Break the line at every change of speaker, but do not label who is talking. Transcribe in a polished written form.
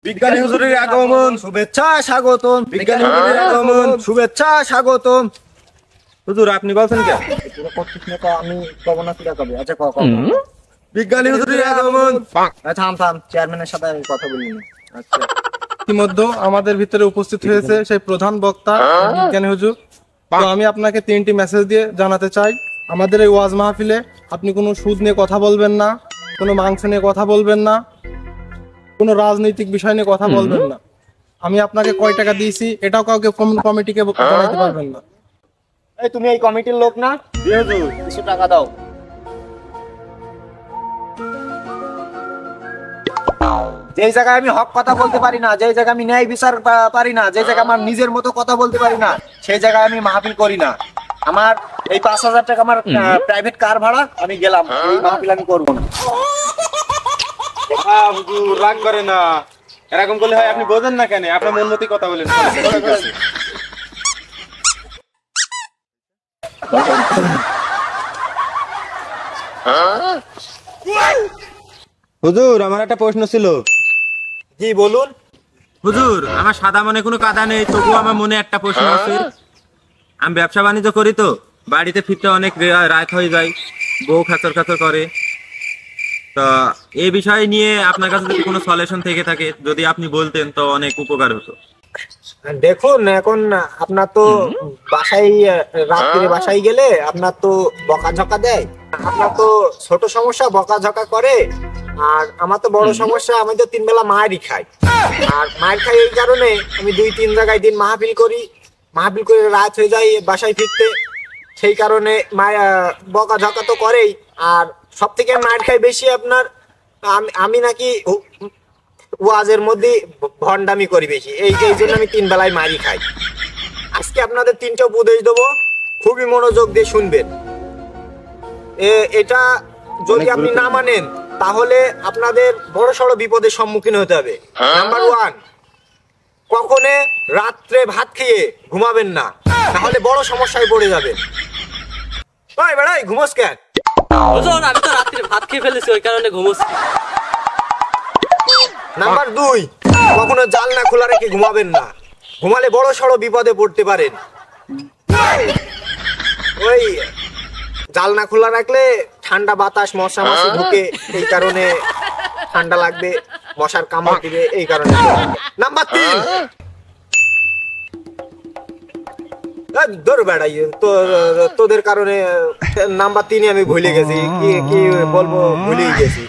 বিজ্ঞানী হুজুরের আগমন শুভেচ্ছা স্বাগতম। বিজ্ঞানী হুজুরের আগমন শুভেচ্ছা স্বাগতম। হুজুর আপনি বলছেন কি?
আমি কব না কিরা কবে? আচ্ছা কও।
বিজ্ঞানী হুজুরের আগমন।
থাম চেয়ারম্যানের সাথে কথা বলি। আচ্ছা
ইতিমধ্যে আমাদের ভিতরে উপস্থিত হয়েছে সেই প্রধান বক্তা বিজ্ঞানী হুজুর। তো আমি আপনাকে 3টি মেসেজ দিয়ে জানাতে চাই, আমাদের এই ওয়াজ মাহফিলে আপনি কোনো সুদ নিয়ে কথা বলবেন না, কোনো মাংস নিয়ে কথা বলবেন না, কোনো রাজনৈতিক বিষয় নিয়ে কথা বলবেন না। আমি আপনাকে কয় টাকা দিয়েছি এটাও কাউকে কমিটিকে জানাতে পারবেন না।
এই তুমি এই কমিটির লোক না?
হুজুর
কিছু টাকা দাও। যেই জায়গায় আমি হক কথা বলতে পারি না, যেই জায়গায় আমি ন্যায় বিচার পারি না, যেই জায়গায় আমার নিজের মতো কথা বলতে পারি না, সেই জায়গায় আমি মাহফিল করি না। আমার এই 5,000 টাকা আমার প্রাইভেট কার ভাড়া, আমি গেলাম, এই মাহফিল আমি করবো না।
হুজুর রাগ করে না, এরকম করলে হয়? আপনি বোঝেন না কেন? আপনার মন মতো কথা বলেন। হুজুর আমার একটা প্রশ্ন ছিল।
জি বলুন।
হুজুর আমার সাদা মনে কোনো কাদা নেই, তবুও আমার মনে একটা প্রশ্ন আছে। আমি ব্যবসা বাণিজ্য করি, তো বাড়িতে ফিরতে অনেক রাত হয়ে যায়, বউ খাচর খাচর করে। তা এই বিষয় নিয়ে আপনার কাছে যদি কোনো সলিউশন থেকে থাকে, যদি আপনি বলতেন তো অনেক উপকার হতো।
দেখুন এখন আপনার তো বাসায় রাত্রে বাসায় গেলে আপনার তো বকাঝকা দেয়, আপনার তো ছোট সমস্যা বকাঝকা করে, আর আমার তো বড় সমস্যা, আমি তো 3 বেলা মায়েরই খাই। আর মায়ের খাই এই কারণে আমি 2-3 জায়গায় দিন মাহফিল করে রাত হয়ে যায় বাসায় ফিরতে। সেই কারণে মায়ের বকাঝকা তো করেই, আর সব থেকে মায়ের খাই বেশি আপনার আমি নাকি ওয়াজের মধ্যে ভন্ডামি করি বেশি, এই জন্য আমি 3 বেলায় মারি খাই। আজকে আপনাদের 3টা উপদেশ দেবো, খুবই মনোযোগ দিয়ে শুনবেন। এটা যদি আপনি না মানেন তাহলে আপনাদের বড় সড় বিপদের সম্মুখীন হতে হবে। নাম্বার 1, কখনো রাত্রে ভাত খেয়ে ঘুমাবেন না, তাহলে বড় সমস্যায় পড়ে যাবেন। ওই বেড়াই ঘুমোস কেন?
হুজুর আমি তো রাত্রে ভাত খেয়ে ফেলেছি, ওই কারণে ঘুমোচ্ছি।
নাম্বার 2, কখনো জানলা খোলা রেখে ঘুমাবেন না, ঘুমালে বড় সড় বিপদে পড়তে পারেন। ওই জানলা খোলা রাখলে ঠান্ডা বাতাস মশা মাছি ঢুকে, এই কারণে ঠান্ডা লাগবে, মশার কামড় দিবে, এই কারণে। নাম্বার 3, ধর বেড়াই তোদের কারণে নাম্বার 3 আমি ভুলে গেছি, কি বলবো ভুলেই গেছি।